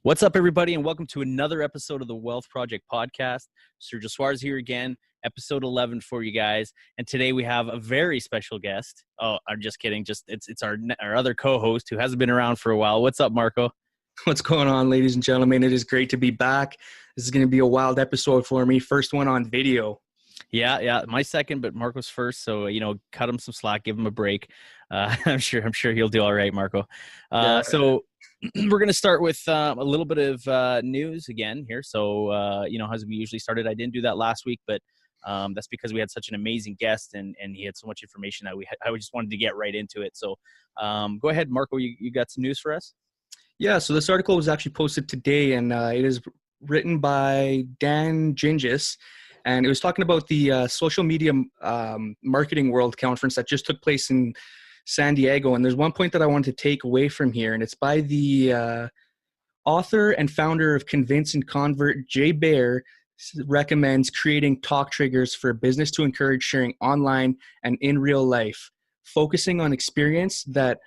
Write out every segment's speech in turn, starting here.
What's up, everybody, and welcome to another episode of the Wealth Project podcast. Sergio Suarez here again, episode 11 for you guys. And today we have a very special guest. Oh, I'm just kidding. It's our other co-host who hasn't been around for a while. What's up, Marco? What's going on, ladies and gentlemen? It is great to be back. This is going to be a wild episode for me. First one on video. Yeah. My second, but Marco's first. So, cut him some slack, give him a break. I'm sure he'll do all right, Marco. So we're going to start with a little bit of news again here. So, as we usually started, I didn't do that last week, but that's because we had such an amazing guest and he had so much information that I just wanted to get right into it. So go ahead, Marco, you got some news for us? Yeah, so this article was actually posted today, and it is written by Dan Gingis, and it was talking about the social media marketing world conference that just took place in San Diego. And there's one point that I wanted to take away from here, and it's by the author and founder of Convince and Convert. Jay Baer recommends creating talk triggers for business to encourage sharing online and in real life, focusing on experience that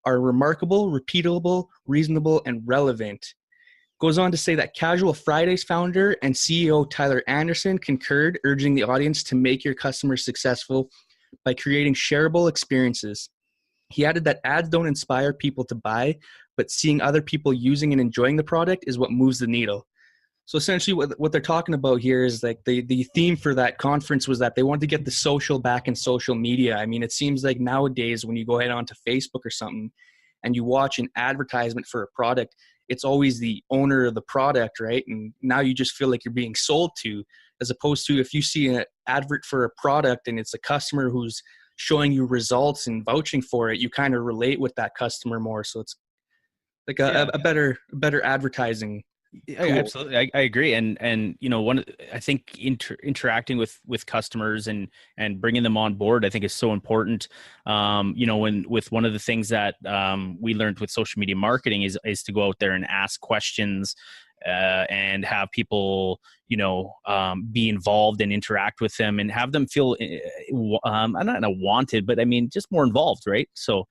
are remarkable, repeatable, reasonable, and relevant. Goes on to say that Casual Fridays founder and CEO Tyler Anderson concurred, urging the audience to make your customers successful by creating shareable experiences. He added that ads don't inspire people to buy, but seeing other people using and enjoying the product is what moves the needle. So essentially what they're talking about here is like the theme for that conference was that they wanted to get the social back in social media. I mean, it seems like nowadays when you go ahead onto Facebook or something and you watch an advertisement for a product, it's always the owner of the product, right? And now you just feel like you're being sold to, as opposed to if you see an advert for a product and it's a customer who's showing you results and vouching for it, you kind of relate with that customer more. So it's like a better advertising. Yeah, absolutely. I agree. And I think interacting with customers and bringing them on board, I think is so important. With one of the things that we learned with social media marketing is to go out there and ask questions and have people, be involved and interact with them and have them feel not wanted, but I mean, just more involved. Right. So,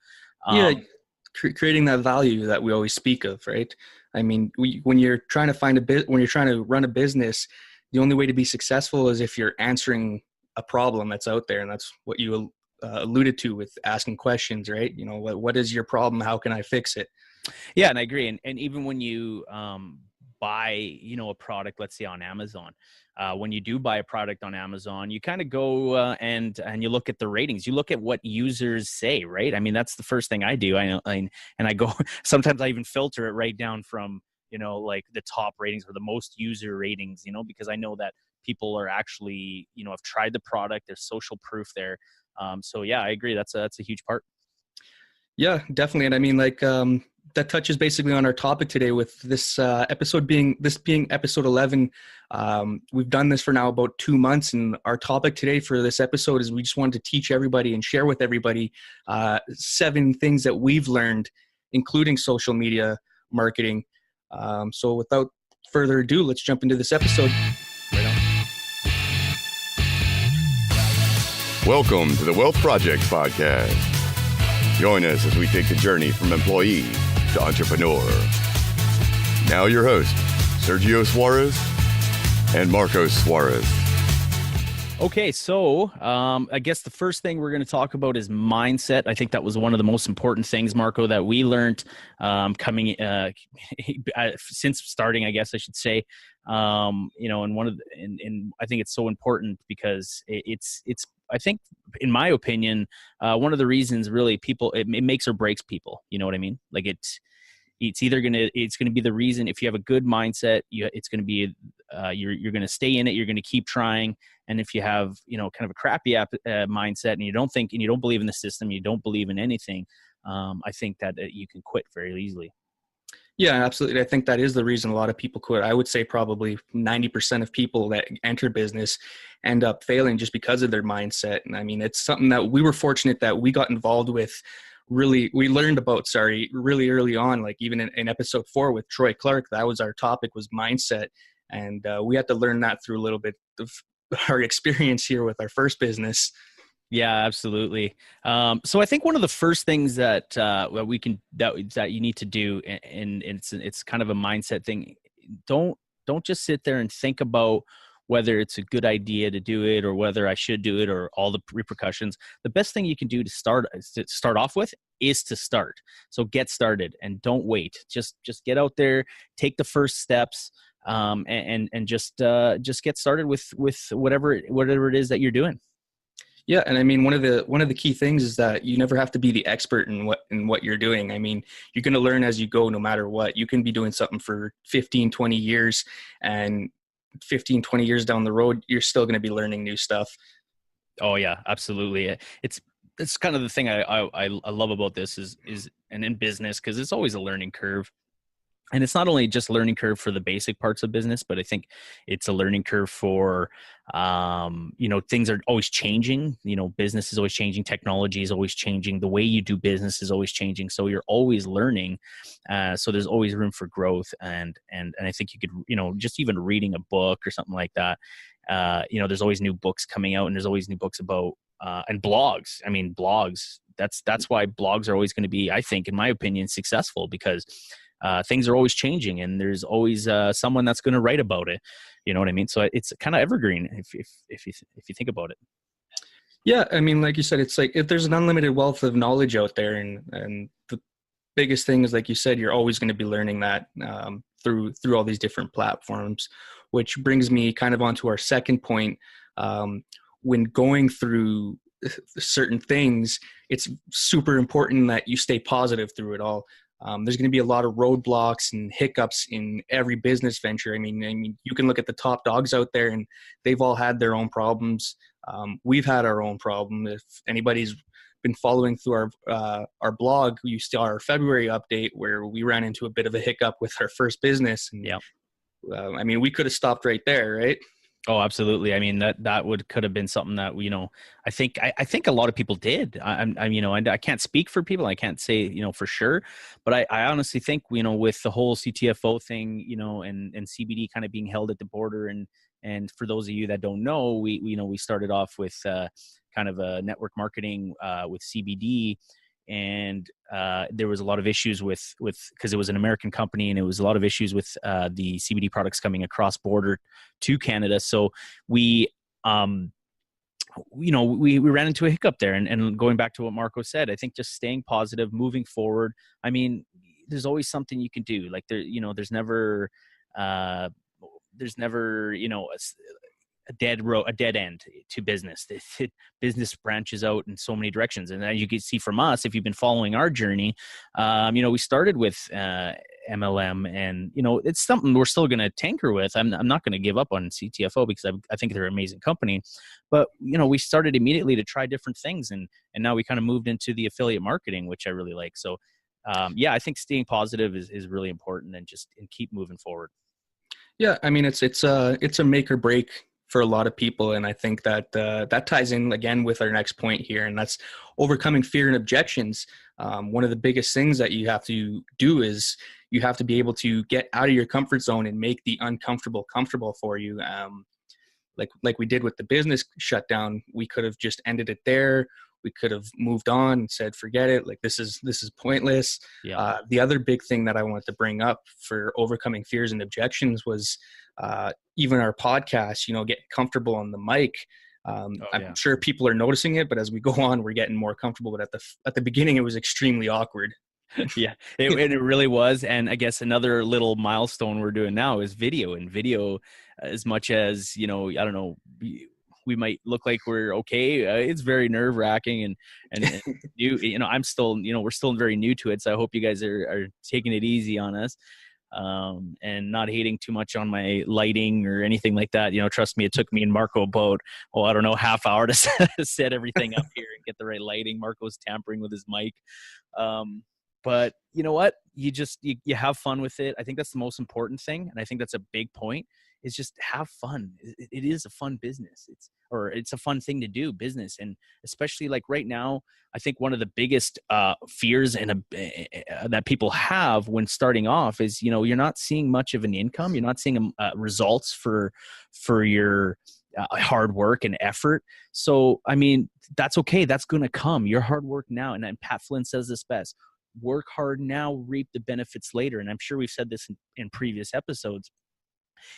creating that value that we always speak of, right? I mean, when you're trying to when you're trying to run a business, the only way to be successful is if you're answering a problem that's out there, and that's what you alluded to with asking questions, right? What is your problem? How can I fix it? Yeah, and I agree. And even when you buy, a product, let's say on Amazon. When you do buy a product on Amazon, you kind of go and you look at the ratings. You look at what users say, right? I mean, that's the first thing I do. And I go, sometimes I even filter it right down from, like the top ratings or the most user ratings, because I know that people are actually, have tried the product. There's social proof there. So yeah, I agree. That's a huge part. Yeah, definitely. And I mean, like, that touches basically on our topic today with this episode being episode 11. We've done this for now about 2 months, and our topic today for this episode is we just wanted to teach everybody and share with everybody 7 things that we've learned, including social media marketing. So without further ado, let's jump into this episode. Right on. Welcome to the Wealth Project podcast. Join us as we take the journey from employee to entrepreneur. Now your hosts, Sergio Suarez and Marcos Suarez. Okay, so I guess the first thing we're going to talk about is mindset. I think that was one of the most important things, Marco, that we learned since starting, I guess I should say. And I think it's so important because it's I think, in my opinion, one of the reasons really people it makes or breaks people. You know what I mean? Like it's gonna be the reason. If you have a good mindset, it's gonna be you're gonna stay in it. You're gonna keep trying. And if you have kind of a crappy mindset and you don't think and you don't believe in the system, you don't believe in anything, I think that you can quit very easily. Yeah, absolutely. I think that is the reason a lot of people quit. I would say probably 90% of people that enter business end up failing just because of their mindset. And I mean, it's something that we were fortunate that we got involved with. We learned about, really early on, like even in episode 4 with Troy Clark, that was our topic, was mindset. And we had to learn that through a little bit of our experience here with our first business. Yeah, absolutely. So I think one of the first things that that you need to do, and it's kind of a mindset thing. Don't just sit there and think about whether it's a good idea to do it or whether I should do it or all the repercussions. The best thing you can do to start off with is to start. So get started and don't wait. Just get out there, take the first steps, and just get started with whatever it is that you're doing. Yeah, and I mean one of the key things is that you never have to be the expert in what you're doing. I mean, you're going to learn as you go no matter what. You can be doing something for 15, 20 years, and 15, 20 years down the road, you're still going to be learning new stuff. Oh yeah, absolutely. It's kind of the thing I love about this is and in business, because it's always a learning curve. And it's not only just learning curve for the basic parts of business, but I think it's a learning curve for, things are always changing. Business is always changing. Technology is always changing. The way you do business is always changing. So you're always learning. So there's always room for growth. And I think you could, just even reading a book or something like that, there's always new books coming out, and there's always new books about, and blogs. I mean, blogs, that's why blogs are always going to be, I think, in my opinion, successful, because things are always changing, and there's always someone that's going to write about it. You know what I mean? So it's kind of evergreen if you think about it. Yeah, I mean, like you said, it's like if there's an unlimited wealth of knowledge out there, and the biggest thing is, like you said, you're always going to be learning that through all these different platforms. Which brings me kind of onto our second point. When going through certain things, it's super important that you stay positive through it all. There's going to be a lot of roadblocks and hiccups in every business venture. I mean, you can look at the top dogs out there, and they've all had their own problems. We've had our own problem. If anybody's been following through our blog, you saw our February update where we ran into a bit of a hiccup with our first business. And yeah, I mean, we could have stopped right there, right? Oh, absolutely. I mean, that could have been something that, I think a lot of people did. I can't speak for people. I can't say, for sure, but I honestly think, with the whole CTFO thing, and CBD kind of being held at the border, and for those of you that don't know, we started off with kind of a network marketing with CBD. And there was a lot of issues with because it was an American company, and it was a lot of issues with the CBD products coming across border to Canada. So we ran into a hiccup there. And going back to what Marco said, I think just staying positive, moving forward. I mean, there's always something you can do. Like there's never a dead end to business. Business branches out in so many directions. And as you can see from us, if you've been following our journey, we started with MLM, and, it's something we're still going to tinker with. I'm not going to give up on CTFO because I think they're an amazing company, but, we started immediately to try different things. And now we kind of moved into the affiliate marketing, which I really like. So I think staying positive is really important, and keep moving forward. Yeah. I mean, it's a make or break for a lot of people. And I think that that ties in again with our next point here, and that's overcoming fear and objections. One of the biggest things that you have to do is you have to be able to get out of your comfort zone and make the uncomfortable comfortable for you. Like we did with the business shutdown, we could have just ended it there. We could have moved on and said, forget it. Like this is pointless. Yeah. The other big thing that I wanted to bring up for overcoming fears and objections was even our podcast, getting comfortable on the mic. I'm sure people are noticing it, but as we go on, we're getting more comfortable. But at the beginning, it was extremely awkward. Yeah, it really was. And I guess another little milestone we're doing now is video. And video, as much as, I don't know, we might look like we're okay. It's very nerve wracking, and you, I'm still, we're still very new to it. So I hope you guys are taking it easy on us, and not hating too much on my lighting or anything like that. Trust me, it took me and Marco about, I don't know, half hour to set everything up here and get the right lighting. Marco's tampering with his mic. But you know what? You have fun with it. I think that's the most important thing. And I think that's a big point, is just have fun. It is a fun business. It's a fun thing to do, business. And especially like right now, I think one of the biggest fears that people have when starting off is, you're not seeing much of an income. You're not seeing results for your hard work and effort. So, I mean, that's okay. That's going to come. Your hard work now. And then Pat Flynn says this best: work hard now, reap the benefits later. And I'm sure we've said this in previous episodes.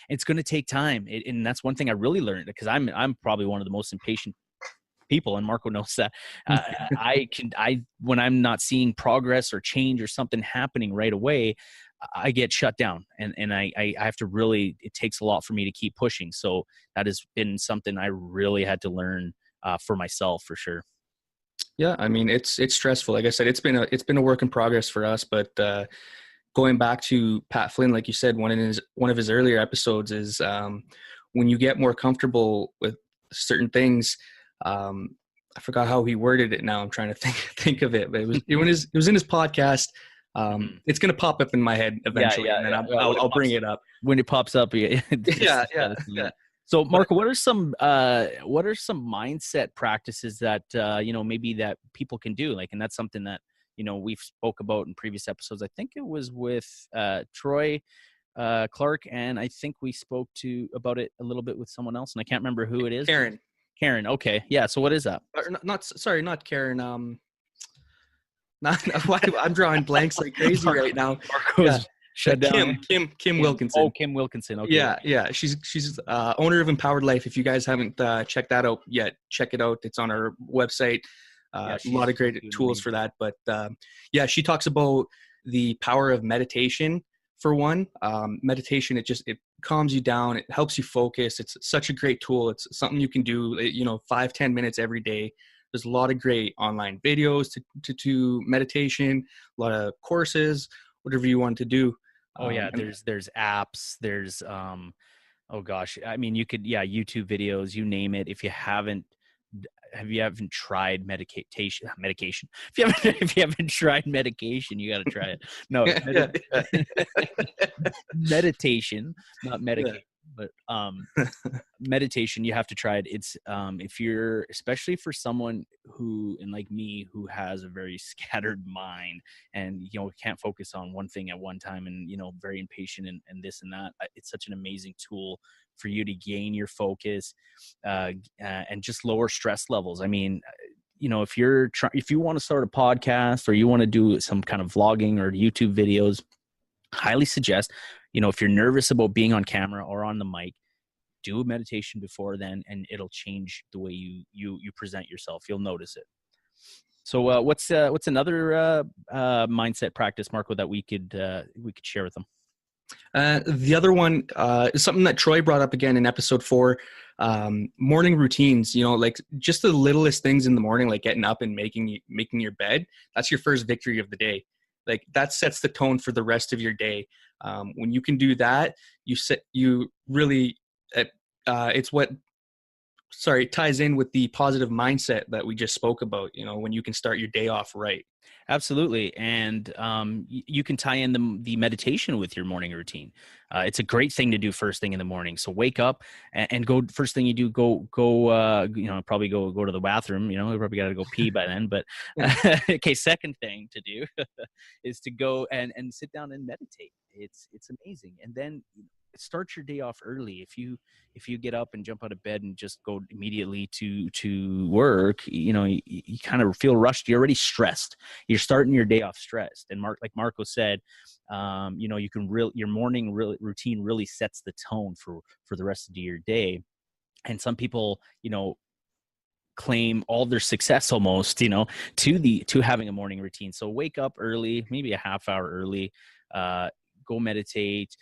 It's going to take time. And that's one thing I really learned, because I'm probably one of the most impatient people, and Marco knows that. When I'm not seeing progress or change or something happening right away, I get shut down, and I have to really, it takes a lot for me to keep pushing. So that has been something I really had to learn for myself, for sure. Yeah. I mean, it's stressful. Like I said, it's been a work in progress for us, but going back to Pat Flynn, like you said, one of his earlier episodes is when you get more comfortable with certain things. I forgot how he worded it now. I'm trying to think of it, but it was in his podcast. It's going to pop up in my head eventually, and then I'll bring it up when it pops up. Yeah. So, Marco, what are some mindset practices that maybe that people can do? Like, and that's something that we've spoke about in previous episodes. I think it was with Troy Clark, and I think we spoke about it a little bit with someone else, and I can't remember who it is. Karen. Okay. Yeah. So what is that? Not Karen. I'm drawing blanks like crazy right now. Marco's shut down. Kim Wilkinson. Oh, Kim Wilkinson. Okay. Yeah. She's owner of Empowered Life. If you guys haven't checked that out yet, check it out. It's on our website. A lot of great tools for that. But she talks about the power of meditation. For one, meditation, it calms you down. It helps you focus. It's such a great tool. It's something you can do, 5-10 minutes every day. There's a lot of great online videos to meditation, a lot of courses, whatever you want to do. Oh yeah. There's apps. There's, oh gosh. I mean, you could, YouTube videos, you name it. If you haven't tried medication, if you haven't tried medication, you got to try it. No, meditation, not medication, but meditation, you have to try it. It's if you're, especially for someone who, and like me, who has a very scattered mind and can't focus on one thing at one time, and very impatient and this and that, it's such an amazing tool for you to gain your focus and just lower stress levels. I mean, if you want to start a podcast, or you want to do some kind of vlogging or YouTube videos, highly suggest, if you're nervous about being on camera or on the mic, do a meditation before then, and it'll change the way you present yourself. You'll notice it. So what's another mindset practice, Marco, that we could share with them? The other one is something that Troy brought up again in episode 4, morning routines. Like just the littlest things in the morning, like getting up and making your bed. That's your first victory of the day. Like that sets the tone for the rest of your day. When you can do that, it ties in with the positive mindset that we just spoke about, when you can start your day off right. Absolutely. And you can tie in the meditation with your morning routine. It's a great thing to do first thing in the morning. So wake up and go, first thing you do, go probably go to the bathroom, you probably got to go pee by then, but okay. Second thing to do is to go and sit down and meditate. It's amazing. And then start your day off early. If you get up and jump out of bed and just go immediately to work, you kind of feel rushed. You're already stressed. You're starting your day off stressed. And like Marco said, your morning routine really sets the tone for the rest of your day. And some people, claim all their success almost, to having a morning routine. So wake up early, maybe a half hour early, go meditate,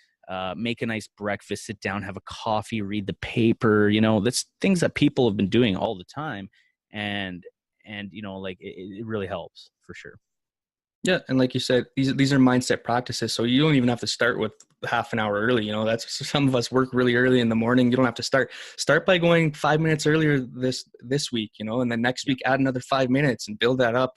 make a nice breakfast, sit down, have a coffee, read the paper. That's things that people have been doing all the time. And it really helps for sure. Yeah. And like you said, these are mindset practices. So you don't even have to start with half an hour early. That's, some of us work really early in the morning. You don't have to start by going 5 minutes earlier this week, and then next week add another 5 minutes and build that up.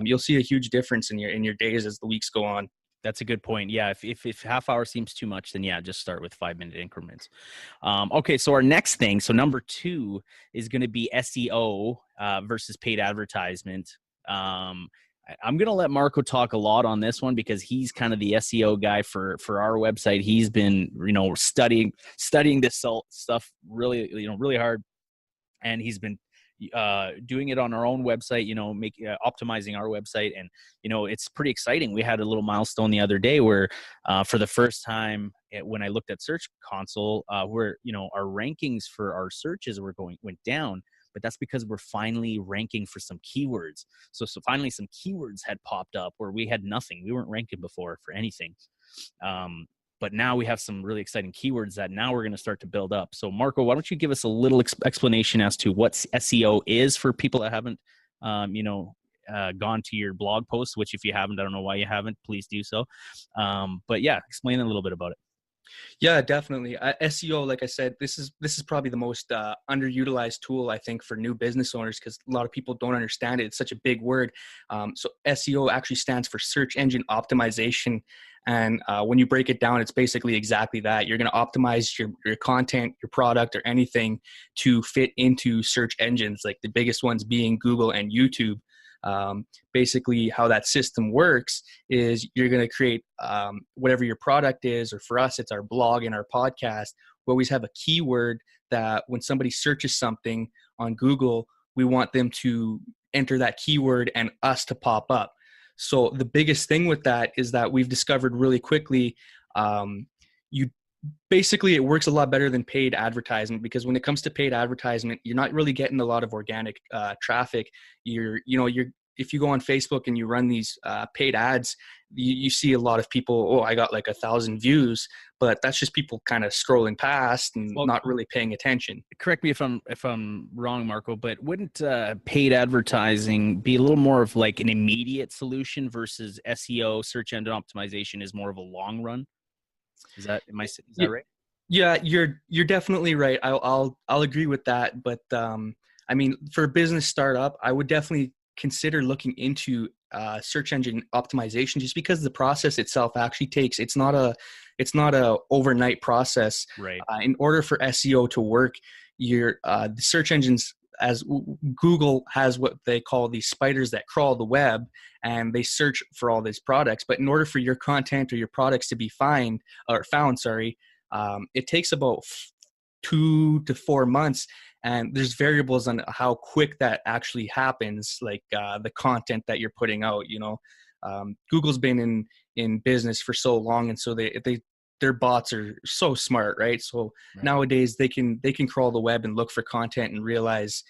You'll see a huge difference in your days as the weeks go on. That's a good point. Yeah. If half hour seems too much, then just start with 5-minute increments. Okay. So our next thing, so number 2 is going to be SEO versus paid advertisement. I'm going to let Marco talk a lot on this one because he's kind of the SEO guy for our website. He's been, studying this stuff really hard. And he's been doing it on our own website, optimizing our website. And, it's pretty exciting. We had a little milestone the other day where for the first time when I looked at Search Console, where, our rankings for our searches went down. But that's because we're finally ranking for some keywords. So finally some keywords had popped up where we had nothing. We weren't ranking before for anything. But now we have some really exciting keywords that now we're going to start to build up. So Marco, why don't you give us a little explanation as to what SEO is for people that haven't, gone to your blog post, which if you haven't, I don't know why you haven't, please do so. But yeah, explain a little bit about it. Yeah, definitely. SEO, like I said, this is probably the most underutilized tool, I think, for new business owners because a lot of people don't understand it. It's such a big word. So SEO actually stands for search engine optimization. And when you break it down, it's basically exactly that. You're going to optimize your content, your product, or anything to fit into search engines, like the biggest ones being Google and YouTube. Basically how that system works is you're going to create whatever your product is, or for us, it's our blog and our podcast. We always have a keyword that when somebody searches something on Google, we want them to enter that keyword and us to pop up. So the biggest thing with that is that we've discovered really quickly, basically it works a lot better than paid advertisement, because when it comes to paid advertisement, you're not really getting a lot of organic traffic. If you go on Facebook and you run these paid ads, you see a lot of people, I got like 1,000 views, but that's just people kind of scrolling past and not really paying attention. Correct me if I'm wrong, Marco, but wouldn't paid advertising be a little more of like an immediate solution versus SEO, search engine optimization, is more of a long run? Is that right? Yeah, you're definitely right. I'll agree with that. But for a business startup, I would definitely consider looking into search engine optimization, just because the process itself actually takes. It's not a overnight process. Right. In order for SEO to work, the search engines, as Google has what they call these spiders that crawl the web, and they search for all these products. But in order for your content or your products to be found, it takes about 2 to 4 months. And there's variables on how quick that actually happens, like the content that you're putting out. Google's been in business for so long, and so their bots are so smart, right? So nowadays they can crawl the web and look for content and realize,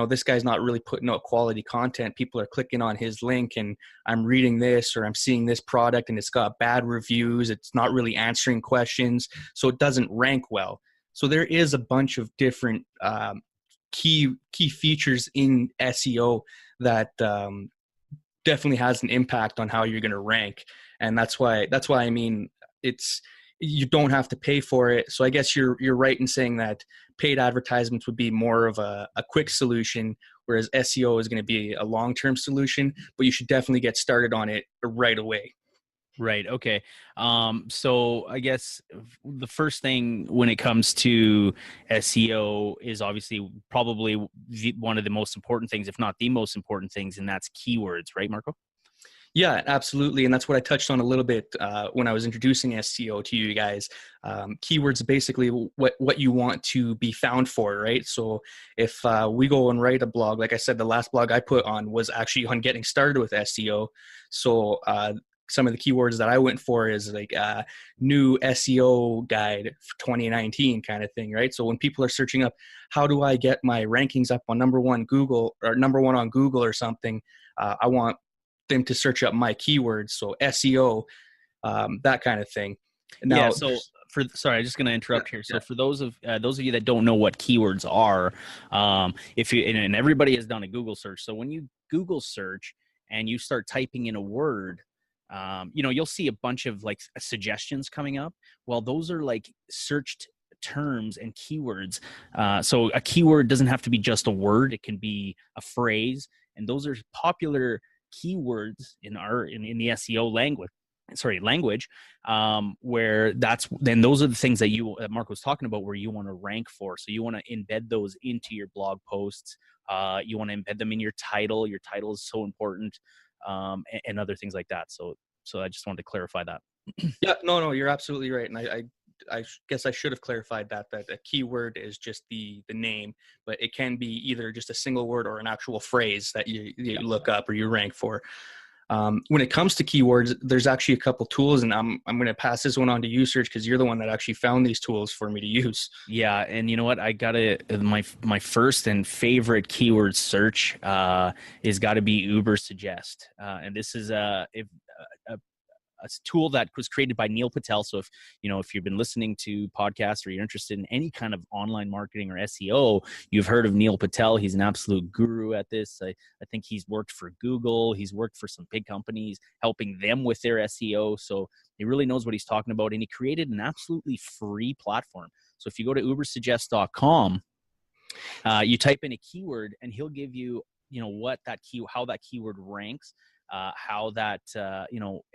this guy's not really putting out quality content. People are clicking on his link, and I'm reading this, or I'm seeing this product and it's got bad reviews. It's not really answering questions, so it doesn't rank well. So there is a bunch of different key features in SEO that definitely has an impact on how you're going to rank. And that's why you don't have to pay for it. So I guess you're right in saying that paid advertisements would be more of a quick solution, whereas SEO is going to be a long-term solution, but you should definitely get started on it right away. Right. Okay. So I guess the first thing when it comes to SEO is obviously probably one of the most important things, if not the most important things, and that's keywords, right, Marco? Yeah, absolutely. And that's what I touched on a little bit when I was introducing SEO to you guys. Keywords, basically what you want to be found for, right? So if we go and write a blog, like I said, the last blog I put on was actually on getting started with SEO. So some of the keywords that I went for is like new SEO guide for 2019 kind of thing, right? So when people are searching up, how do I get my rankings up on number one on Google or something, I want them to search up my keywords. So SEO, that kind of thing. Now, sorry, I'm just going to interrupt here. So for those of you that don't know what keywords are, and everybody has done a Google search. So when you Google search and you start typing in a word, you'll see a bunch of like suggestions coming up. Well, those are like searched terms and keywords. So a keyword doesn't have to be just a word. It can be a phrase. And those are popular keywords in the SEO language, where those are the things that Mark was talking about, where you want to rank for. So you want to embed those into your blog posts, You want to embed them in your title. Your title is so important, and other things like that. So I just wanted to clarify that. Yeah, no, you're absolutely right. And I guess I should have clarified that a keyword is just the name, but it can be either just a single word or an actual phrase that you look up or you rank for. When it comes to keywords, there's actually a couple tools, and I'm going to pass this one on to you, Serge, because you're the one that actually found these tools for me to use. Yeah, and you know what? I got my first and favorite keyword search is got to be Ubersuggest, and this is a tool that was created by Neil Patel. So if you've been listening to podcasts or you're interested in any kind of online marketing or SEO, you've heard of Neil Patel. He's an absolute guru at this. I think he's worked for Google. He's worked for some big companies, helping them with their SEO. So he really knows what he's talking about. And he created an absolutely free platform. So if you go to ubersuggest.com, you type in a keyword and he'll give you, how that keyword ranks. How that,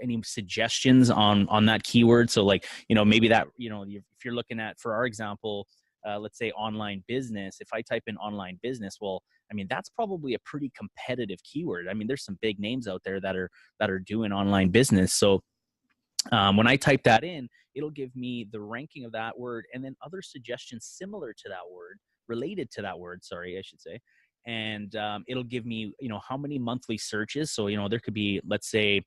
any suggestions on that keyword. So maybe that, if you're looking at, for our example, let's say online business, if I type in online business, well, I mean, that's probably a pretty competitive keyword. I mean, there's some big names out there that are doing online business. So when I type that in, it'll give me the ranking of that word and then other suggestions similar to that word, related to that word, I should say. And it'll give me, how many monthly searches. So, there could be, let's say,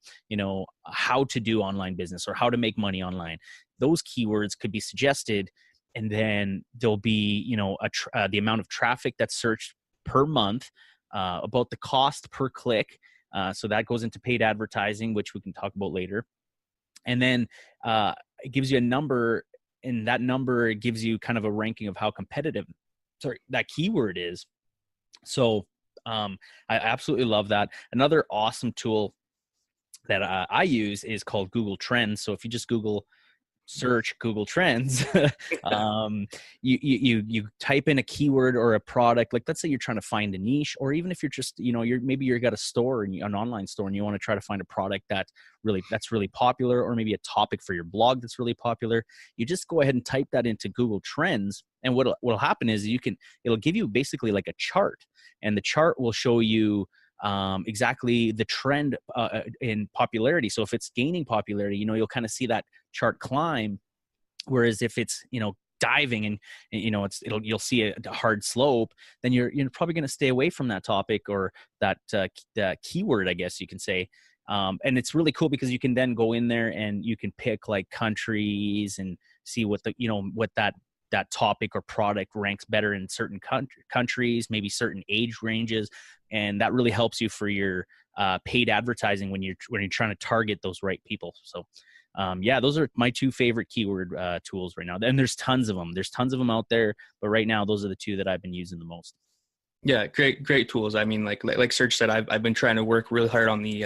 how to do online business or how to make money online. Those keywords could be suggested. And then there'll be, the amount of traffic that's searched per month, about the cost per click. So that goes into paid advertising, which we can talk about later. And then it gives you a number, and that number gives you kind of a ranking of how competitive, that keyword is. So I absolutely love that. Another awesome tool that I use is called Google Trends. So if you just search Google Trends, you type in a keyword or a product, like let's say you're trying to find a niche, or even if you're just, you've got a store, and an online store, and you want to try to find a product that's really popular, or maybe a topic for your blog that's really popular. You just go ahead and type that into Google Trends. And what'll happen is it'll give you basically like a chart, and the chart will show you exactly the trend in popularity. So if it's gaining popularity, you'll kind of see that chart climb. Whereas if it's, diving and you'll see a hard slope, then you're probably going to stay away from that topic or that keyword, I guess you can say. And it's really cool because you can then go in there and you can pick like countries and see what what that topic or product ranks better in certain countries, maybe certain age ranges. And that really helps you for your paid advertising when you're trying to target those right people. So those are my two favorite keyword tools right now. And there's tons of them. There's tons of them out there, but right now those are the two that I've been using the most. Yeah, great tools. I mean, like Serge said, I've been trying to work really hard on the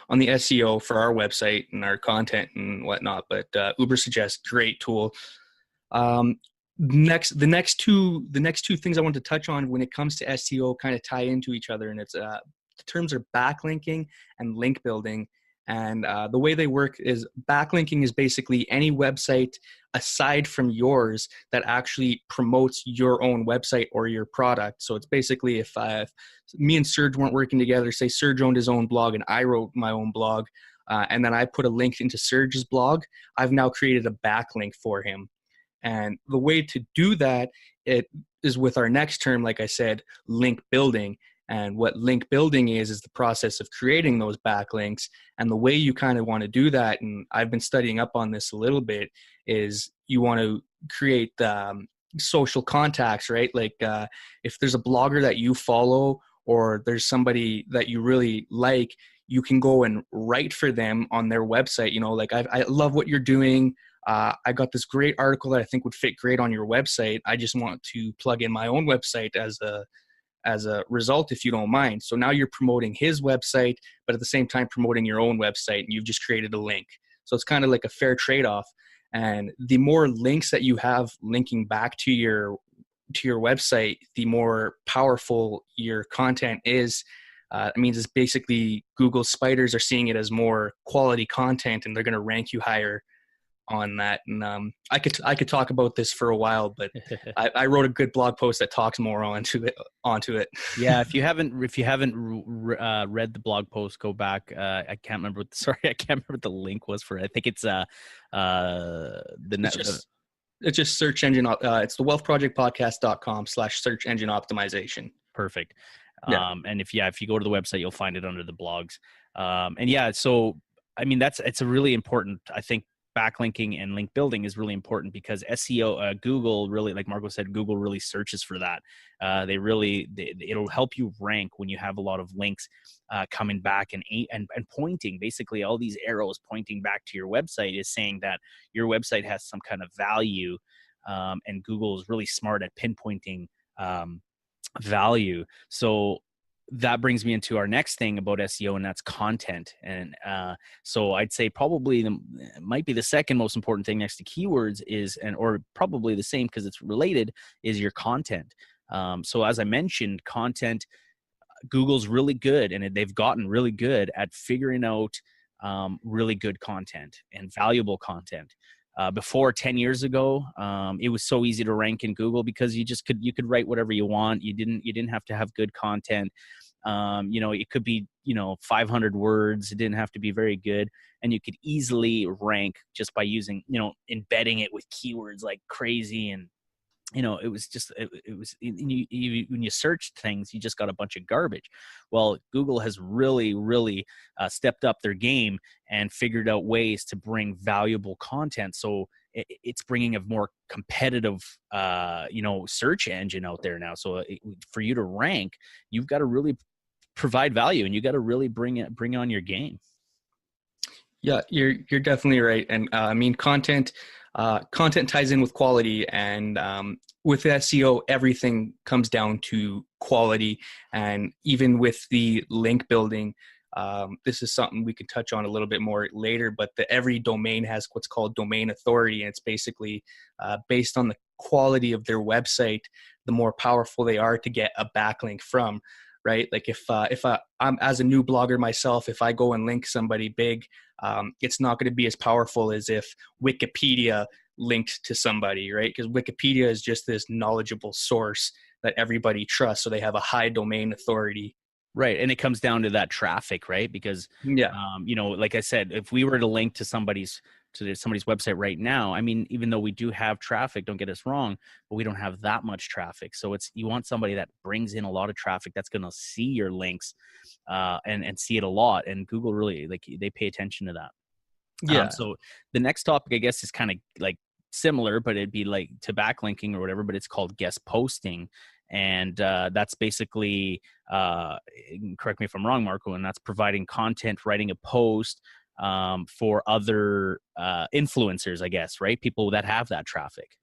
SEO for our website and our content and whatnot. But Ubersuggest, great tool. The next two things I want to touch on when it comes to SEO kind of tie into each other, and it's the terms are backlinking and link building. And the way they work is backlinking is basically any website aside from yours that actually promotes your own website or your product. So it's basically if me and Serge weren't working together, say Serge owned his own blog and I wrote my own blog, and then I put a link into Serge's blog, I've now created a backlink for him. And the way to do that, it is with our next term, like I said, link building. And what link building is the process of creating those backlinks. And the way you kind of want to do that, and I've been studying up on this a little bit, is you want to create social contacts, right? Like if there's a blogger that you follow or there's somebody that you really like, you can go and write for them on their website. Like I love what you're doing. I got this great article that I think would fit great on your website. I just want to plug in my own website as a result, if you don't mind. So now you're promoting his website, but at the same time promoting your own website, and you've just created a link. So it's kind of like a fair trade-off. And the more links that you have linking back to your website, the more powerful your content is. It means it's basically Google spiders are seeing it as more quality content, and they're going to rank you higher on that. And I could talk about this for a while, but I wrote a good blog post that talks more onto it. Yeah, if you haven't read the blog post, go back. I can't remember I can't remember what the link was for it. I think it's it's just search engine. It's the wealthprojectpodcast.com/search engine optimization. Perfect. Yeah. And if you go to the website, you'll find it under the blogs. And yeah, so I mean, it's a really important, I think, backlinking and link building is really important because SEO, Google really, like Marco said, Google really searches for that. It'll help you rank when you have a lot of links coming back and pointing. Basically, all these arrows pointing back to your website is saying that your website has some kind of value, and Google is really smart at pinpointing value. So that brings me into our next thing about SEO, and that's content. And so I'd say probably might be the second most important thing next to keywords or probably the same because it's related, is your content. So as I mentioned, content, Google's really good, and they've gotten really good at figuring out really good content and valuable content. Before 10 years ago, it was so easy to rank in Google because you could write whatever you want. You didn't have to have good content. It could be, 500 words. It didn't have to be very good. And you could easily rank just by using, embedding it with keywords like crazy. And, it was when you searched things, you just got a bunch of garbage. Well, Google has really, really stepped up their game and figured out ways to bring valuable content. So it's bringing a more competitive, search engine out there now. So for you to rank, you've got to really provide value, and you got to really bring on your game. Yeah, you're definitely right. And content ties in with quality, and with SEO, everything comes down to quality. And even with the link building, this is something we can touch on a little bit more later, but every domain has what's called domain authority. And it's basically based on the quality of their website, the more powerful they are to get a backlink from, right? Like if I'm as a new blogger myself, if I go and link somebody big, it's not going to be as powerful as if Wikipedia linked to somebody, right? Because Wikipedia is just this knowledgeable source that everybody trusts. So they have a high domain authority. Right. And it comes down to that traffic, right? Because, like I said, if we were to link to somebody's website right now, I mean, even though we do have traffic, don't get us wrong, but we don't have that much traffic. So you want somebody that brings in a lot of traffic that's going to see your links and see it a lot. And Google really, they pay attention to that. Yeah. So the next topic, I guess, is kind of like similar, but it'd be like to backlinking or whatever, but it's called guest posting. And that's basically, correct me if I'm wrong, Marco, and that's providing content, writing a post for other influencers, I guess, right? People that have that traffic.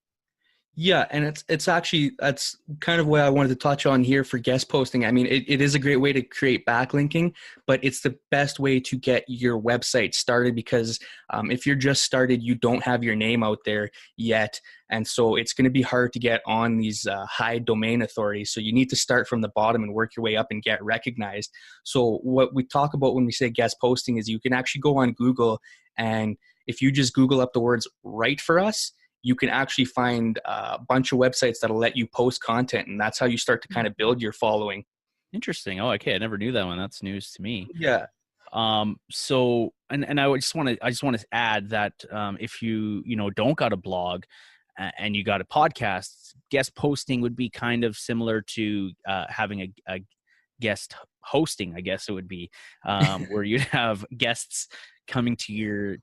Yeah, and it's actually, that's kind of what I wanted to touch on here for guest posting. I mean, it is a great way to create backlinking, but it's the best way to get your website started because if you're just started, you don't have your name out there yet. And so it's going to be hard to get on these high domain authorities. So you need to start from the bottom and work your way up and get recognized. So what we talk about when we say guest posting is you can actually go on Google, and if you just Google up the words "write for us," you can actually find a bunch of websites that'll let you post content. And that's how you start to kind of build your following. Interesting. Oh, okay. I never knew that one. That's news to me. Yeah. So, and I just want to add that, if you don't got a blog and you got a podcast, guest posting would be kind of similar to, having a guest hosting, I guess it would be, where you'd have guests coming to your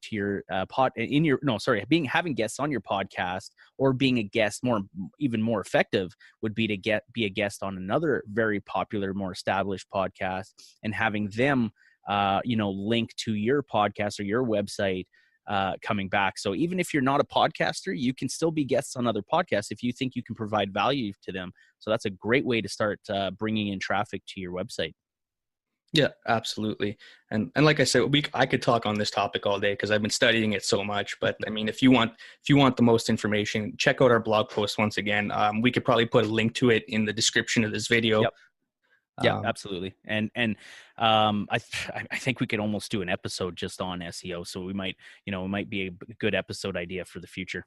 having guests on your podcast, or being a guest even more effective would be to be a guest on another very popular, more established podcast, and having them link to your podcast or your website coming back. So even if you're not a podcaster, you can still be guests on other podcasts if you think you can provide value to them. So that's a great way to start bringing in traffic to your website. Yeah, absolutely. And like I said, I could talk on this topic all day because I've been studying it so much. But I mean, if you want the most information, check out our blog post once again. We could probably put a link to it in the description of this video. Yep. Yeah, absolutely. And I think we could almost do an episode just on SEO. So we might be a good episode idea for the future.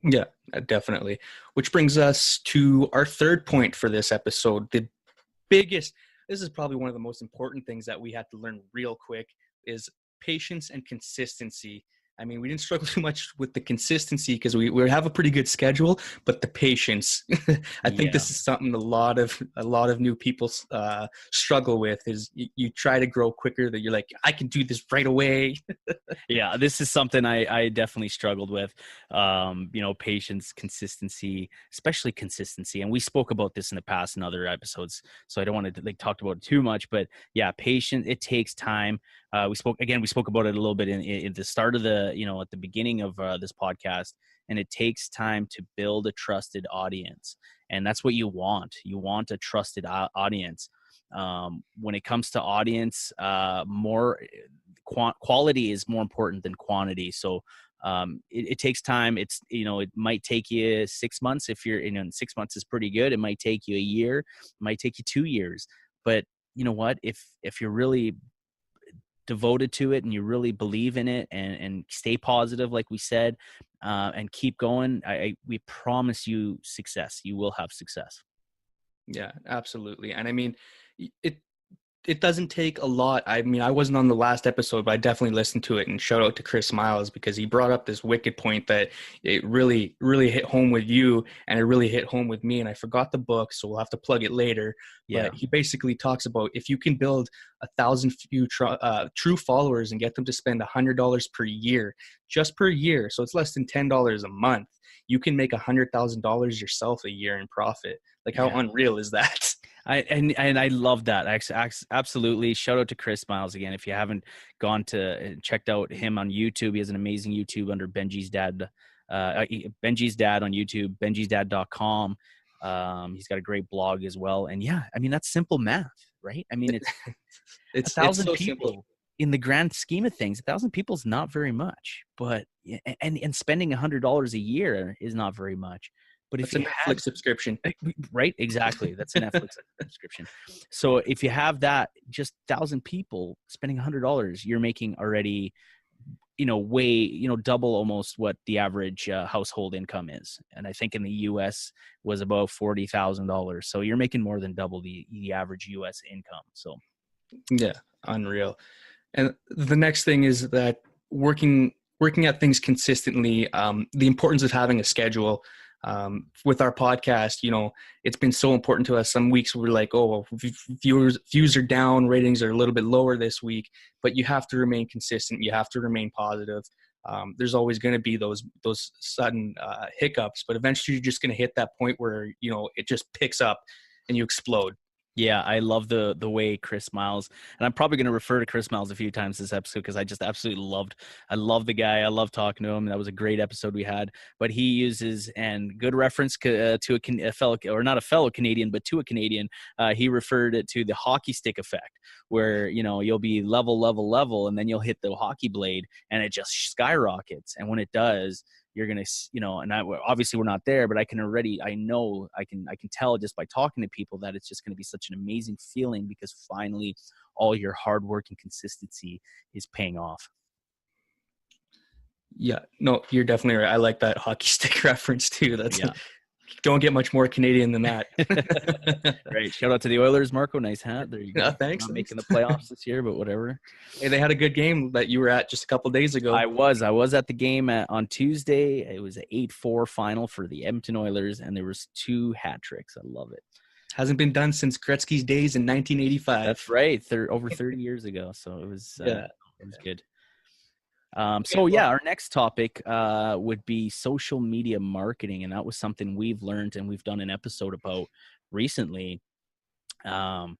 Yeah, definitely. Which brings us to our third point for this episode. This is probably one of the most important things that we had to learn real quick is patience and consistency. I mean, we didn't struggle too much with the consistency because we have a pretty good schedule, but the patience, I think this is something a lot of new people struggle with. Is you try to grow quicker, that you're like, I can do this right away. Yeah, this is something I definitely struggled with. Patience, consistency, especially consistency. And we spoke about this in the past in other episodes, so I don't want to talk about it too much. But yeah, patience. It takes time. We spoke about it a little bit in the start of at the beginning of this podcast, and it takes time to build a trusted audience, and that's what you want. You want a trusted audience. When it comes to audience, quality is more important than quantity. So it takes time. It might take you 6 months. If you're 6 months is pretty good. It might take you a year. It might take you 2 years. But you know what? If you're really devoted to it and you really believe in it and stay positive, like we said, and keep going, we promise you success. You will have success. Yeah, absolutely. And I mean, it doesn't take a lot. I mean, I wasn't on the last episode, but I definitely listened to it, and shout out to Chris Miles because he brought up this wicked point that it really, really hit home with you, and it really hit home with me. And I forgot the book, so we'll have to plug it later. Yeah. But he basically talks about if you can build 1,000 true followers and get them to spend $100 per year, just per year, so it's less than $10 a month, you can make $100,000 yourself a year in profit. Like, how unreal is that? I love that. Absolutely. Shout out to Chris Miles again. If you haven't gone to checked out him on YouTube, he has an amazing YouTube under Benji's Dad. Benji's Dad on YouTube, benjisdad.com. He's got a great blog as well. And yeah, I mean, that's simple math, right? I mean, it's 1,000 so people simple. In the grand scheme of things. 1,000 people is not very much, but and spending $100 a year is not very much. But if it's a Netflix subscription, right? Exactly. That's a Netflix subscription. So if you have that, just 1,000 people spending $100, you're making already, double almost what the average household income is. And I think in the US was about $40,000. So you're making more than double the average US income. So yeah, unreal. And the next thing is that working at things consistently, the importance of having a schedule. With our podcast, it's been so important to us. Some weeks we're like, oh, well, views are down, ratings are a little bit lower this week, but you have to remain consistent. You have to remain positive. There's always going to be those sudden hiccups, but eventually you're just going to hit that point where, it just picks up and you explode. Yeah, I love the way Chris Miles, and I'm probably going to refer to Chris Miles a few times this episode because I just absolutely love the guy. I love talking to him. That was a great episode we had. But he uses, and good reference to a fellow, or not a fellow Canadian, but to a Canadian. He referred it to the hockey stick effect, where you'll be level, and then you'll hit the hockey blade, and it just skyrockets. And when it does, you're going to, and obviously we're not there, but I can tell just by talking to people that it's just going to be such an amazing feeling because finally all your hard work and consistency is paying off. Yeah, no, you're definitely right. I like that hockey stick reference too. Don't get much more Canadian than that. Great. Shout out to the Oilers, Marco. Nice hat. There you go. Thanks. Not making the playoffs this year, but whatever. Hey, they had a good game that you were at just a couple of days ago. I was at the game on Tuesday. It was an 8-4 final for the Edmonton Oilers, and there was 2 hat tricks. I love it. Hasn't been done since Gretzky's days in 1985. That's right. Over 30 years ago. So it was it was good. Our next topic would be social media marketing, and that was something we've learned and we've done an episode about recently. We're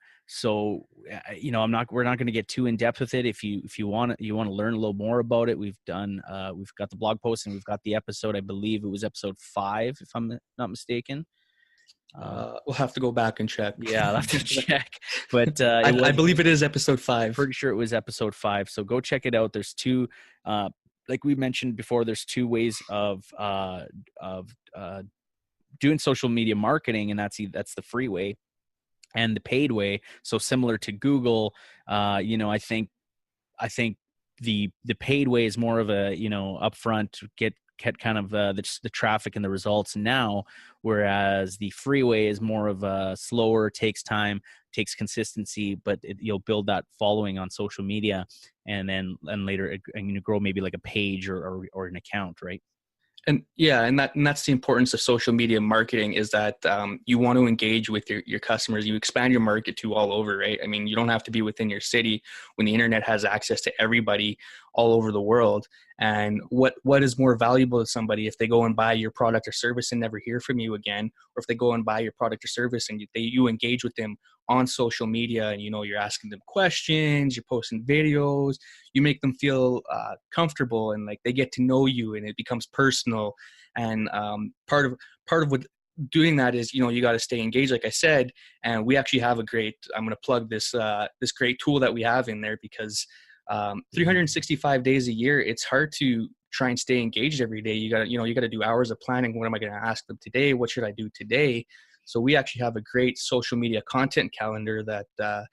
not going to get too in depth with it. If you want to learn a little more about it, we've got the blog post and we've got the episode. I believe it was episode 5, if I'm not mistaken. We'll have to go back and check. Yeah, I'll have to check. But I believe it is episode 5. Pretty sure it was episode 5. So go check it out. There's 2, like we mentioned before, there's 2 ways of doing social media marketing, and that's the free way. and the paid way. So similar to Google, I think the paid way is more of a, upfront get kind of the traffic and the results now, whereas the free way is more of a slower, takes time, takes consistency, but you'll build that following on social media, and later grow maybe like a page or an account, right? And yeah, and that's the importance of social media marketing, is that you want to engage with your customers. You expand your market to all over, right? I mean, you don't have to be within your city when the internet has access to everybody all over the world. And what is more valuable to somebody if they go and buy your product or service and never hear from you again, or if they go and buy your product or service and you engage with them on social media, and you're asking them questions, you're posting videos, you make them feel comfortable, and like they get to know you, and it becomes personal. And part of what doing that is, you got to stay engaged, like I said. And we actually have I'm going to plug this great tool that we have in there, because 365 days a year, it's hard to try and stay engaged every day. You got to do hours of planning. What am I going to ask them today? What should I do today? So we actually have a great social media content calendar that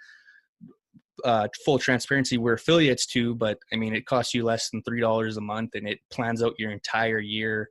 full transparency, we're affiliates to, but I mean, it costs you less than $3 a month, and it plans out your entire year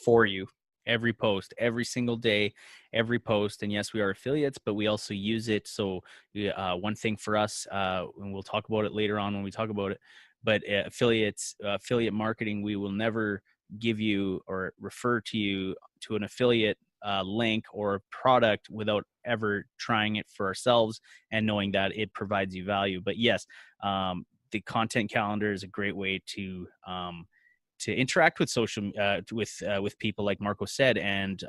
for you. Every post, every single day, every post. And yes, we are affiliates, but we also use it. So one thing for us, and we'll talk about it later on when we talk about it, but affiliate marketing, we will never give you or refer to you to an affiliate link or product without ever trying it for ourselves and knowing that it provides you value. But yes, the content calendar is a great way to interact with social with people, like Marco said, and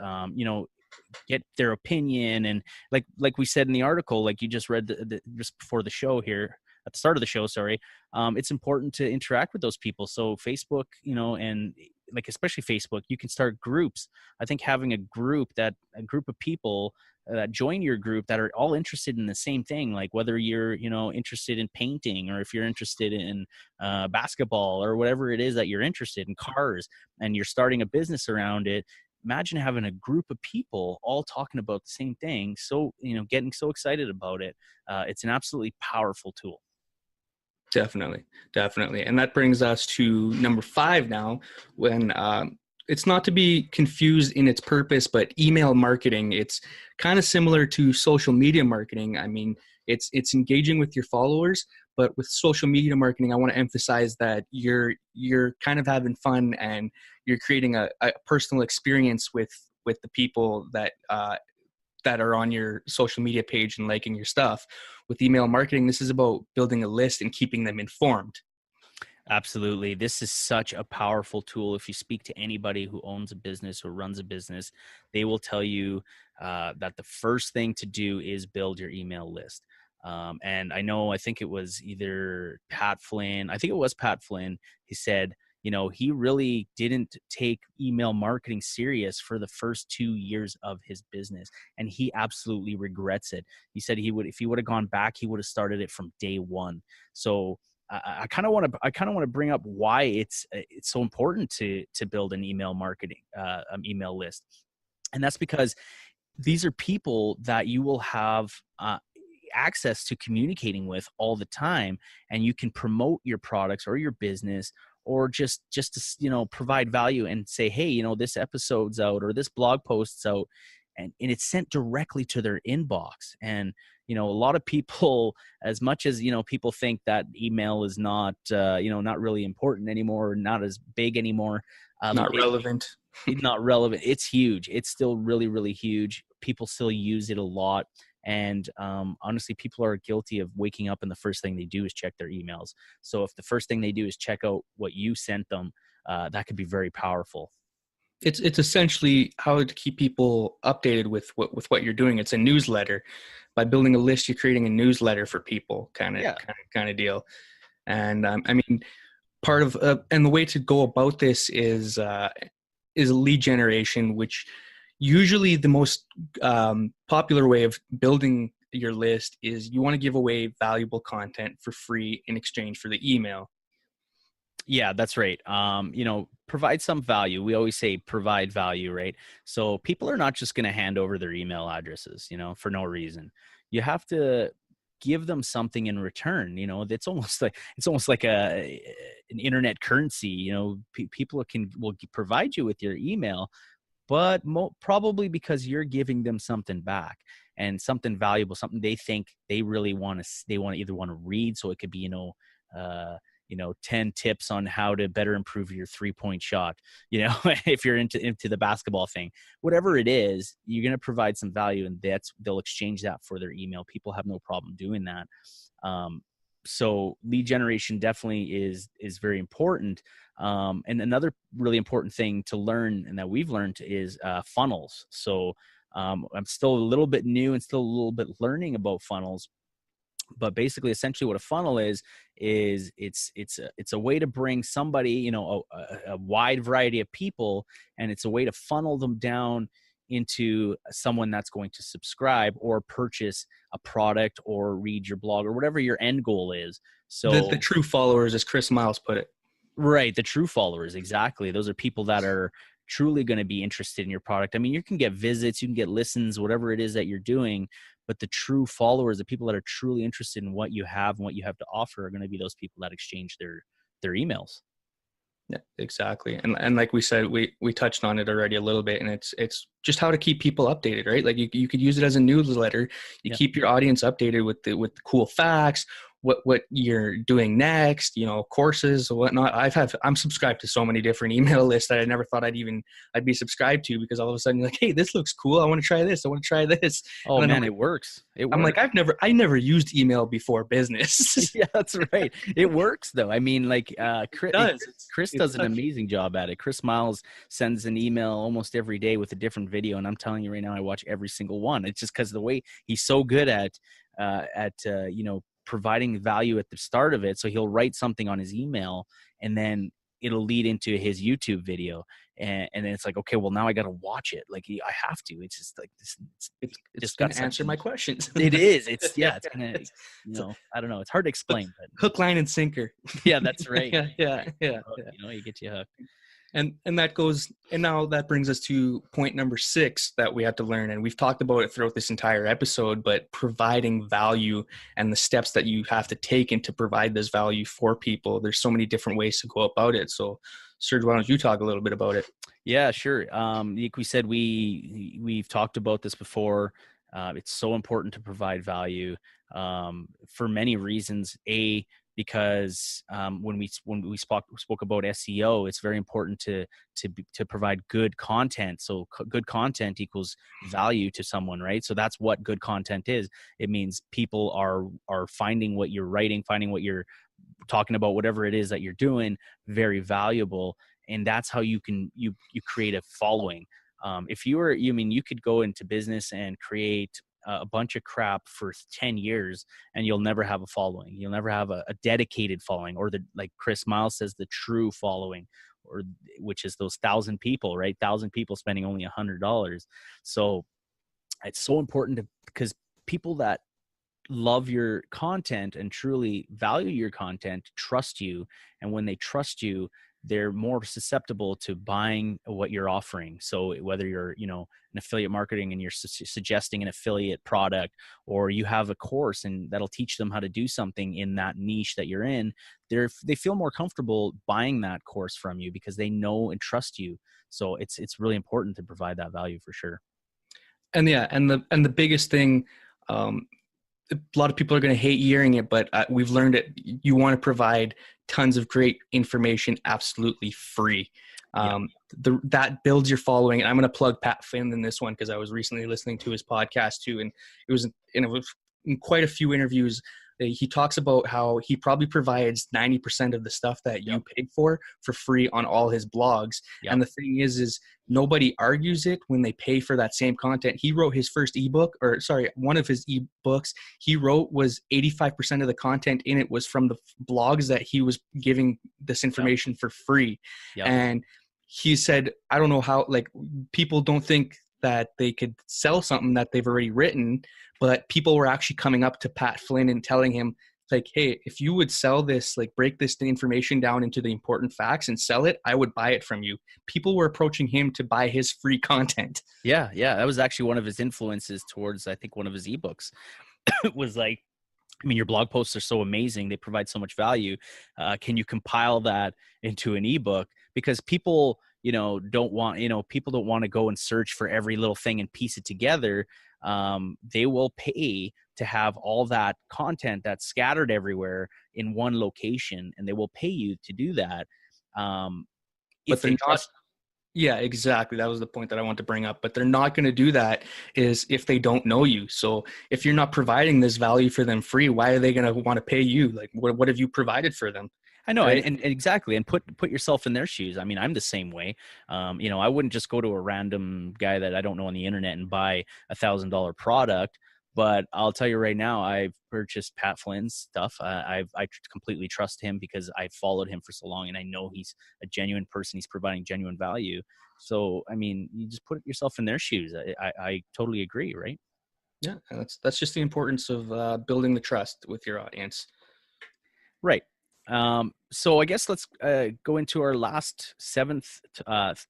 get their opinion. And like we said in the article, like you just read just before the show here, at the start of the show, sorry, it's important to interact with those people. So Facebook, and like especially Facebook, you can start groups. I think having a group of people that join your group that are all interested in the same thing, like whether you're interested in painting, or if you're interested in basketball, or whatever it is that you're interested in, cars, and you're starting a business around it. Imagine having a group of people all talking about the same thing, so getting so excited about it. It's an absolutely powerful tool. Definitely. And that brings us to number 5 now, when it's not to be confused in its purpose, but email marketing, it's kind of similar to social media marketing. I mean, it's engaging with your followers, but with social media marketing, I want to emphasize that you're kind of having fun, and you're creating a personal experience with the people that are on your social media page and liking your stuff. With email marketing, this is about building a list and keeping them informed. Absolutely. This is such a powerful tool. If you speak to anybody who owns a business or runs a business, they will tell you that the first thing to do is build your email list. And I think it was either Pat Flynn. I think it was Pat Flynn. He said, he really didn't take email marketing serious for the first 2 years of his business, and he absolutely regrets it. He said if he would have gone back, he would have started it from day one. So I kind of want to bring up why it's so important to build an email marketing email list, and that's because these are people that you will have access to communicating with all the time, and you can promote your products or your business, or just to provide value and say, hey, this episode's out, or this blog post's out, and it's sent directly to their inbox. And a lot of people, as much as people think that email is not not really important anymore, or not as big anymore, not relevant. Not relevant. It's huge. It's still really, really huge. People still use it a lot. And honestly, people are guilty of waking up and the first thing they do is check their emails. So if the first thing they do is check out what you sent them, that could be very powerful. It's essentially how to keep people updated with what you're doing. It's a newsletter. By building a list, you're creating a newsletter for people, kind of deal. And I mean, part of and the way to go about this is lead generation, which usually the most popular way of building your list is you want to give away valuable content for free in exchange for the email. Yeah, that's right. Provide some value. We always say provide value, right? So people are not just going to hand over their email addresses, for no reason. you have to give them something in return. It's almost like an internet currency. People will provide you with your email, but probably because you're giving them something back, and something valuable, something they think they really want to, either want to read. So it could be, 10 tips on how to better improve your 3-point shot, if you're into the basketball thing, whatever it is, you're going to provide some value, and they'll exchange that for their email. People have no problem doing that. So lead generation definitely is very important. And another really important thing to learn, and that we've learned, is funnels. So I'm still a little bit new and still a little bit learning about funnels, but basically, essentially what a funnel is it's a way to bring somebody, a wide variety of people, and it's a way to funnel them down into someone that's going to subscribe or purchase a product or read your blog or whatever your end goal is. So the true followers, as Chris Miles put it. Right. The true followers. Exactly. Those are people that are truly going to be interested in your product. I mean, you can get visits, you can get listens, whatever it is that you're doing, but the true followers, the people that are truly interested in what you have and what you have to offer, are going to be those people that exchange their emails. Yeah, exactly. And like we said, we touched on it already a little bit, and it's just how to keep people updated, right? Like you could use it as a newsletter. You keep your audience updated with the cool facts, what you're doing next, courses or whatnot. I'm subscribed to so many different email lists that I never thought I'd be subscribed to, because all of a sudden you're like, hey, this looks cool. I want to try this. I want to try this. Oh man, it works. I'm like, I never used email before business. Yeah, that's right. It works though. I mean, like Chris does an amazing job at it. Chris Miles sends an email almost every day with a different video, and I'm telling you right now, I watch every single one. It's just because the way he's so good at providing value at the start of it. So he'll write something on his email, and then it'll lead into his YouTube video. And then it's like, okay, well now I got to watch it. Like I have to. It's just like this. It's just going to answer my questions. It is. It's going to, I don't know. It's hard to explain. But hook, line, and sinker. Yeah, that's right. Yeah. You get you hooked. And now that brings us to point number 6 that we have to learn. And we've talked about it throughout this entire episode, but providing value and the steps that you have to take to provide this value for people. There's so many different ways to go about it. So Serge, why don't you talk a little bit about it? Yeah, sure. Like we said, we've talked about this before. It's so important to provide value for many reasons. Because when we spoke about SEO, it's very important to provide good content. So good content equals value to someone, right? So that's what good content is. It means people are finding what you're writing, finding what you're talking about, whatever it is that you're doing, very valuable, and that's how you create a following. You could go into business and create a bunch of crap for 10 years and you'll never have a following. You'll never have a dedicated following, or like Chris Miles says, the true following, or which is those 1,000 people, right? 1,000 people spending only $100. So it's so important because people that love your content and truly value your content trust you. And when they trust you, they're more susceptible to buying what you're offering. So whether you're, an affiliate marketing and you're suggesting an affiliate product, or you have a course and that'll teach them how to do something in that niche that you're in, they feel more comfortable buying that course from you because they know and trust you. So it's really important to provide that value for sure. And the biggest thing, a lot of people are going to hate hearing it, but we've learned it. You want to provide tons of great information absolutely free. That builds your following. And I'm going to plug Pat Flynn in this one because I was recently listening to his podcast too, and it was in quite a few interviews. He talks about how he probably provides 90% of the stuff that you paid for free on all his blogs. Yep. And the thing is nobody argues it when they pay for that same content. He wrote his first one of his ebooks he wrote was 85% of the content in it was from the blogs that he was giving this information for free. Yep. And he said, I don't know how, people don't think that they could sell something that they've already written, but people were actually coming up to Pat Flynn and telling him, hey, if you would sell this, break this information down into the important facts and sell it, I would buy it from you. People were approaching him to buy his free content. Yeah. That was actually one of his influences towards, I think, one of his ebooks. was like, I mean, your blog posts are so amazing. They provide so much value. Can you compile that into an ebook? Because people, don't want, people don't want to go and search for every little thing and piece it together. They will pay to have all that content that's scattered everywhere in one location, and they will pay you to do that. But they're not. Yeah, exactly. That was the point that I want to bring up. But they're not going to do that is if they don't know you. So if you're not providing this value for them free, why are they going to want to pay you? Like, what have you provided for them? I know, Right? and exactly, and put yourself in their shoes. I mean, I'm the same way. I wouldn't just go to a random guy that I don't know on the internet and buy $1,000 product. But I'll tell you right now, I've purchased Pat Flynn's stuff. I completely trust him because I followed him for so long, and I know he's a genuine person. He's providing genuine value. So, I mean, you just put yourself in their shoes. I totally agree, right? Yeah, and that's just the importance of building the trust with your audience. Right. So I guess let's go into our last seventh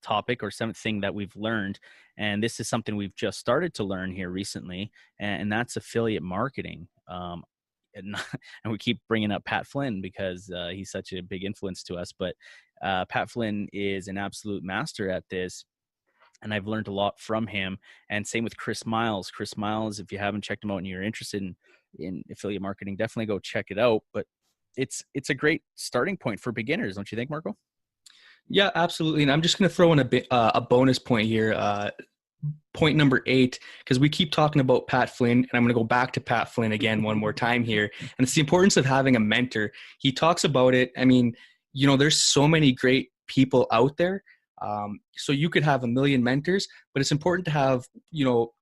topic or seventh thing that we've learned. And this is something we've just started to learn here recently, and that's affiliate marketing. And we keep bringing up Pat Flynn because he's such a big influence to us. But Pat Flynn is an absolute master at this. And I've learned a lot from him. And same with Chris Miles. Chris Miles, if you haven't checked him out and you're interested in affiliate marketing, definitely go check it out. But it's a great starting point for beginners, don't you think, Marco? Yeah, absolutely. And I'm just going to throw in a bonus point here. Point number 8, because we keep talking about Pat Flynn, and I'm going to go back to Pat Flynn again one more time here. And it's the importance of having a mentor. He talks about it. I mean, there's so many great people out there. So you could have a million mentors, but it's important to have,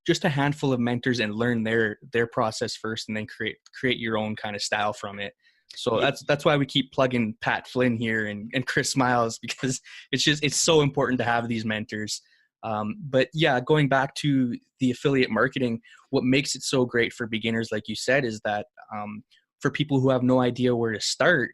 just a handful of mentors and learn their process first, and then create your own kind of style from it. So that's why we keep plugging Pat Flynn here and Chris Miles, because it's so important to have these mentors. But yeah, going back to the affiliate marketing, what makes it so great for beginners, like you said, is that for people who have no idea where to start,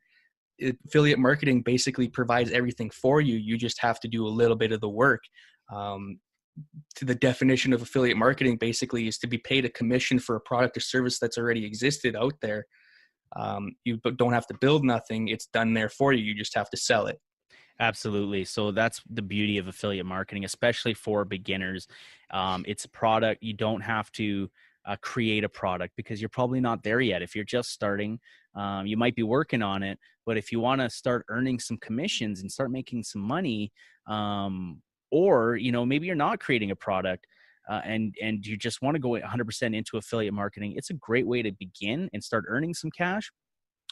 affiliate marketing basically provides everything for you. You just have to do a little bit of the work. To the definition of affiliate marketing basically is to be paid a commission for a product or service that's already existed out there. You don't have to build nothing. It's done there for you. You just have to sell it. Absolutely. So that's the beauty of affiliate marketing, especially for beginners. It's a product. You don't have to create a product because you're probably not there yet. If you're just starting, you might be working on it. But if you want to start earning some commissions and start making some money, or, maybe you're not creating a product, and you just want to go 100% into affiliate marketing, it's a great way to begin and start earning some cash.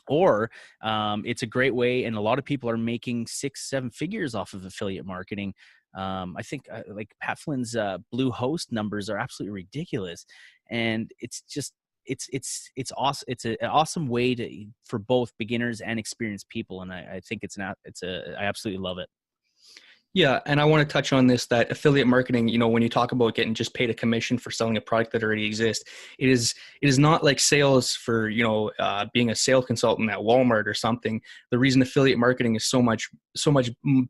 Or it's a great way, and a lot of people are making 6-7 figures off of affiliate marketing. I think like Pat Flynn's Bluehost numbers are absolutely ridiculous, and it's just it's awesome. It's an awesome way for both beginners and experienced people, and I think I absolutely love it. Yeah, and I want to touch on this, that affiliate marketing, when you talk about getting just paid a commission for selling a product that already exists, it is not like sales for, being a sales consultant at Walmart or something. The reason affiliate marketing is so much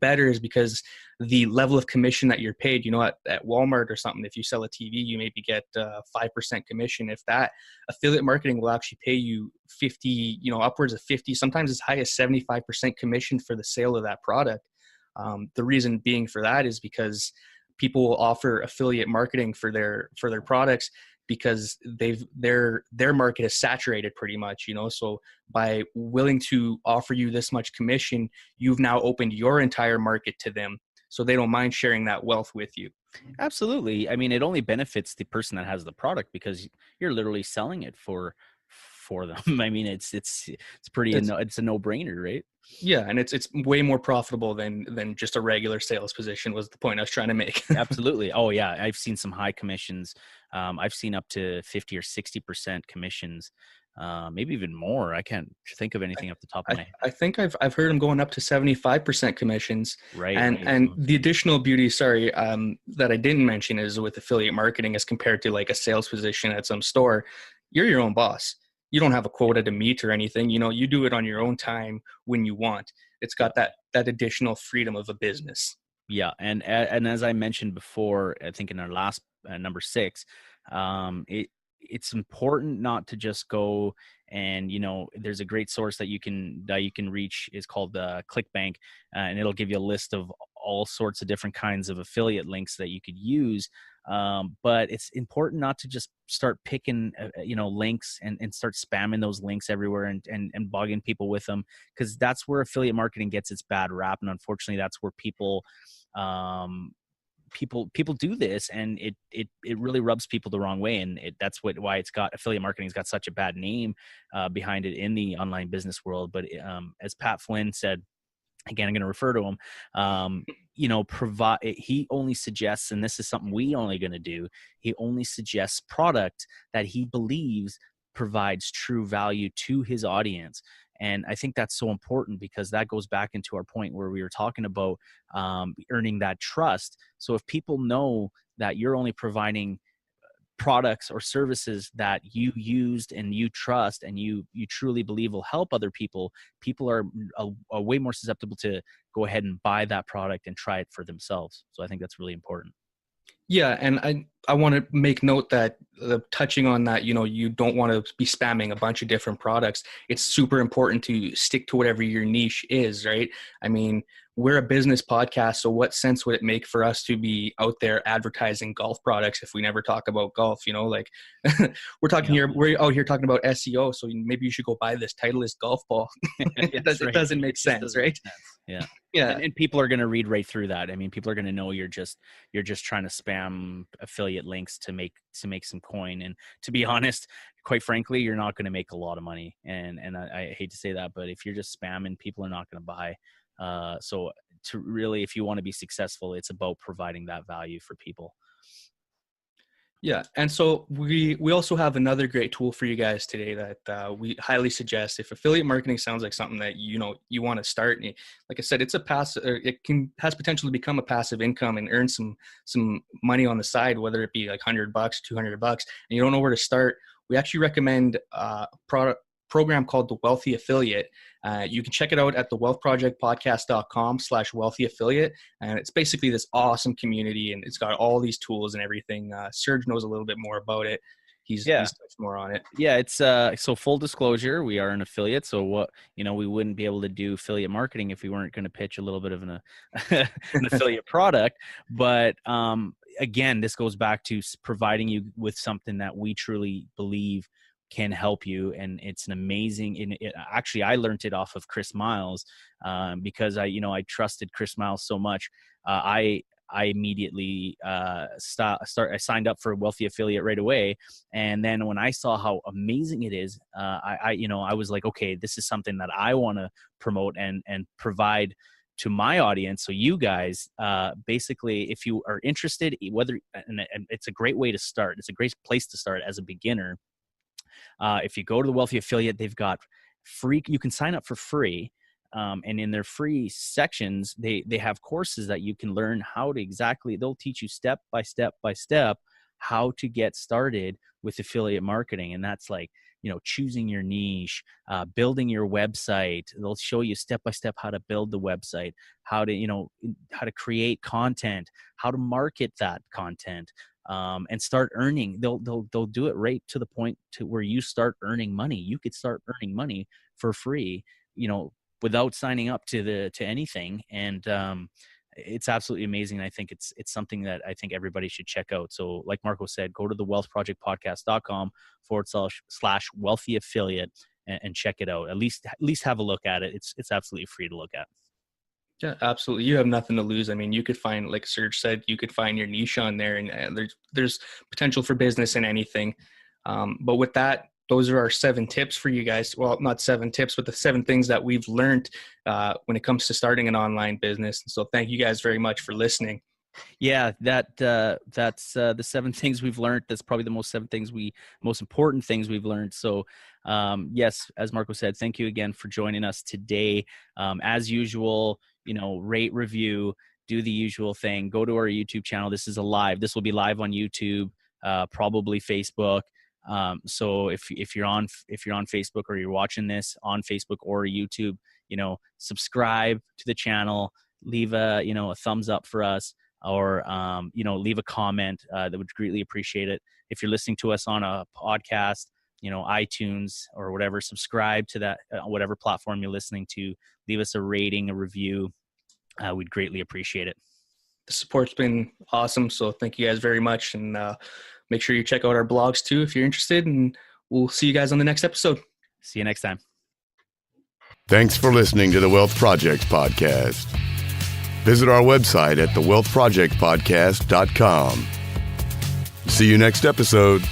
better is because the level of commission that you're paid, at Walmart or something, if you sell a TV, you maybe get 5% commission. If that, affiliate marketing will actually pay you 50, upwards of 50, sometimes as high as 75% commission for the sale of that product. The reason being for that is because people will offer affiliate marketing for their products because their market is saturated pretty much, so by willing to offer you this much commission, you've now opened your entire market to them, so they don't mind sharing that wealth with you. Absolutely. I mean, it only benefits the person that has the product because you're literally selling it for them. I mean, it's a no-brainer, right? Yeah, and it's way more profitable than just a regular sales position, was the point I was trying to make. Absolutely. Oh yeah, I've seen some high commissions. I've seen up to 50 or 60% commissions, maybe even more. I can't think of anything off the top of my head. I think I've heard them going up to 75% commissions. Right. And the additional beauty, that I didn't mention is with affiliate marketing as compared to like a sales position at some store, you're your own boss. You don't have a quota to meet or anything. You do it on your own time when you want. It's got that additional freedom of a business. Yeah, and as I mentioned before, I think in our last number 6, it's important not to just go and, there's a great source that you can reach is called ClickBank, and it'll give you a list of all sorts of different kinds of affiliate links that you could use. But it's important not to just start picking, links and start spamming those links everywhere and bugging people with them, because that's where affiliate marketing gets its bad rap. And unfortunately, that's where people do this, and it really rubs people the wrong way. And that's why affiliate marketing's got such a bad name behind it in the online business world. But as Pat Flynn said, again, I'm going to refer to him, he only suggests, and this is something we only going to do, he only suggests product that he believes provides true value to his audience. And I think that's so important, because that goes back into our point where we were talking about earning that trust. So if people know that you're only providing products or services that you used and you trust and you truly believe will help other people are way more susceptible to go ahead and buy that product and try it for themselves. So I think that's really important. Yeah, and I want to make note that touching on that, you don't want to be spamming a bunch of different products. It's super important to stick to whatever your niche is, right? I mean, we're a business podcast, so what sense would it make for us to be out there advertising golf products if we never talk about golf? Like we're out here talking about SEO, so maybe you should go buy this Titleist golf ball. It doesn't make sense, right? Yeah. Yeah. And people are going to read right through that. I mean, people are going to know you're just trying to spam affiliate links to make some coin. And to be honest, quite frankly, you're not going to make a lot of money. And I hate to say that, but if you're just spamming, people are not going to buy. So to really, if you want to be successful, it's about providing that value for people. Yeah. And so we also have another great tool for you guys today that we highly suggest. If affiliate marketing sounds like something that, you want to start, and like I said, it's has potential to become a passive income and earn some money on the side, whether it be like $100, $200, and you don't know where to start. We actually recommend a program called the Wealthy Affiliate. You can check it out at thewealthprojectpodcast.com/wealthy affiliate. And it's basically this awesome community, and it's got all these tools and everything. Serge knows a little bit more about it. He's touched more on it. Yeah, it's so full disclosure, we are an affiliate. So we wouldn't be able to do affiliate marketing if we weren't going to pitch a little bit of an affiliate product. But again, this goes back to providing you with something that we truly believe can help you. And it's an amazing, actually, I learned it off of Chris Miles because I trusted Chris Miles so much. I immediately I signed up for a Wealthy Affiliate right away. And then when I saw how amazing it is, I was like, okay, this is something that I want to promote and provide to my audience. So you guys, basically, if you are interested, and it's a great way to start. It's a great place to start as a beginner. If you go to the Wealthy Affiliate, they've got you can sign up for free. And in their free sections, they have courses that you can learn they'll teach you step by step how to get started with affiliate marketing. And that's like, choosing your niche, building your website. They'll show you step by step how to build the website, how to create content, how to market that content. And start earning. They'll do it right to the point to where you start earning money. You could start earning money for free, without signing up to anything. And it's absolutely amazing. I think it's something that I think everybody should check out. So like Marco said, go to the wealthprojectpodcast.com/wealthy affiliate and check it out. At least have a look at it. It's absolutely free to look at. Yeah, absolutely. You have nothing to lose. I mean, you could find, like Serge said, you could find your niche on there, and there's potential for business in anything. But with that, those are our 7 tips for you guys. Well, not 7 tips, but the 7 things that we've learned when it comes to starting an online business. So thank you guys very much for listening. Yeah, that's the 7 things we've learned. That's probably the most important things we've learned. So yes, as Marco said, thank you again for joining us today. As usual, rate, review, do the usual thing. Go to our YouTube channel. This will be live on YouTube, probably Facebook. So if you're on Facebook, or you're watching this on Facebook or YouTube, subscribe to the channel, leave a thumbs up for us. or leave a comment. That would greatly appreciate it. If you're listening to us on a podcast, iTunes or whatever, subscribe to that, whatever platform you're listening to. Leave us a rating, a review. We'd greatly appreciate it. The support's been awesome, so thank you guys very much, and make sure you check out our blogs too if you're interested, and we'll see you guys on the next episode. See you next time. Thanks for listening to the Wealth Project Podcast. Visit our website at thewealthprojectpodcast.com. See you next episode.